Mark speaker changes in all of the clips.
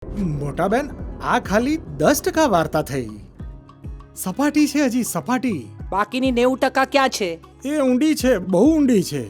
Speaker 1: મોટા બેન, આ ખાલી 10% વાર્તા થઈ. સપાટી છે, હજી સપાટી.
Speaker 2: બાકીની 90% ક્યાં છે?
Speaker 1: એ ઊંડી છે, બહુ ઊંડી છે.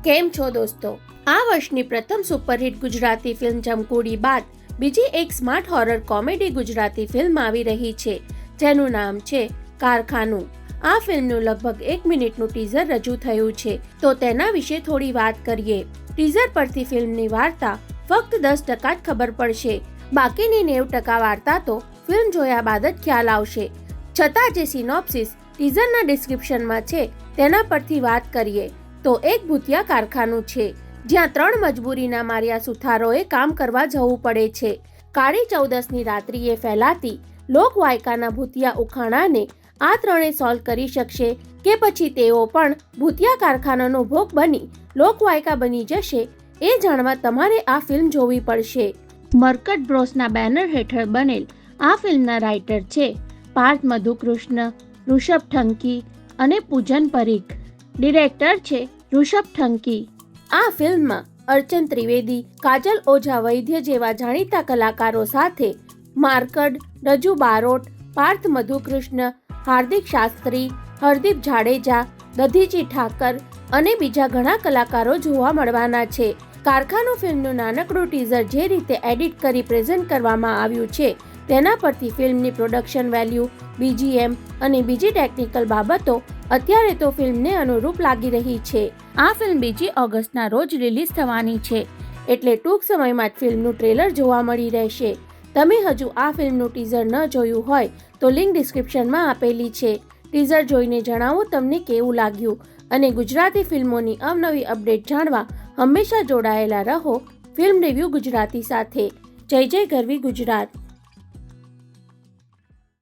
Speaker 3: કેમ છો દોસ્તો? આ વર્ષની પ્રથમ સુપરહિટ ગુજરાતી ફિલ્મ જમકુડી બાદ બીજી એક smart horror comedy Gujarati film આવી રહી છે, જેનું નામ છે કારખાનું. આ ફિલ્મનું લગભગ 1 મિનિટનું ટીઝર રજૂ થયું છે, તો તેના વિશે થોડી વાત કરીએ. ટીઝર પરથી ફિલ્મની વાર્તા ફક્ત 10% જ ખબર પડશે. બાકીની 90% વાર્તા તો ફિલ્મ જોયા બાદ જ ખ્યાલ આવશે. છતાં જે સિનોપ્સિસ ટીઝરના ડિસ્ક્રિપ્શનમાં છે તેના પરથી વાત કરીએ તો એક ભૂતિયા કારખાનું છે, જ્યાં 3 મજબૂરીના માર્યા સુથારોએ કામ કરવા જવું પડે છે. કાળી ચૌદસની રાત્રિએ ફેલાતી લોકવાયકાના ભૂતિયા ઉખાણાને આ ત્રણે સોલ્વ કરી શકશે કે પછી તેઓ પણ ભૂતિયા કારખાનાનો ભોગ બની લોકવાયકા બની જશે, એ જાણવા તમારે આ ફિલ્મ જોવી પડશે. મરકટ બ્રોસના બેનર હેઠળ બનેલ આ ફિલ્મના રાઇટર છે પાર્થ મધુકૃષ્ણ, ઋષભ ઠંકી અને પૂજન પરીખ. ડિરેક્ટર છે ઋષભ ઠંકી. આ ફિલ્મમાં અર્ચન ત્રિવેદી, કાજલ ઓઝા વૈદ્ય જેવા જાણીતા કલાકારો સાથે માર્કડ, રજુ બારોટ, પાર્થ મધુકૃષ્ણ, હાર્દિક શાસ્ત્રી, હરદીપ જાડેજા, દધીચી ઠાકર અને બીજા ઘણા કલાકારો જોવા મળવાના છે. કારખાનું ફિલ્મનું નાનકડું ટીઝર જે રીતે એડિટ કરી પ્રેઝન્ટ કરવામાં આવ્યું છે તેના પરથી ફિલ્મની પ્રોડક્શન વેલ્યુ, BGM અને બીજી ટેકનિકલ બાબતો અત્યારે તો ફિલ્મને અનુરૂપ લાગી રહી છે. આ ફિલ્મ 2 ઓગસ્ટના રોજ રિલીઝ થવાની છે, એટલે ટૂંક સમયમાં જ ફિલ્મનું ટ્રેલર જોવા મળી રહેશે. તમે હજુ આ ફિલ્મનું ટીઝર ન જોયું હોય તો લિંક ડિસ્ક્રિપ્શનમાં આપેલી છે. ટીઝર જોઈને જણાવો તમને કેવું લાગ્યું, અને ગુજરાતી ફિલ્મોની અવનવી અપડેટ જાણવા હંમેશા જોડાયેલા રહો ફિલ્મ રિવ્યૂ ગુજરાતી સાથે. જય જય ગરવી ગુજરાત.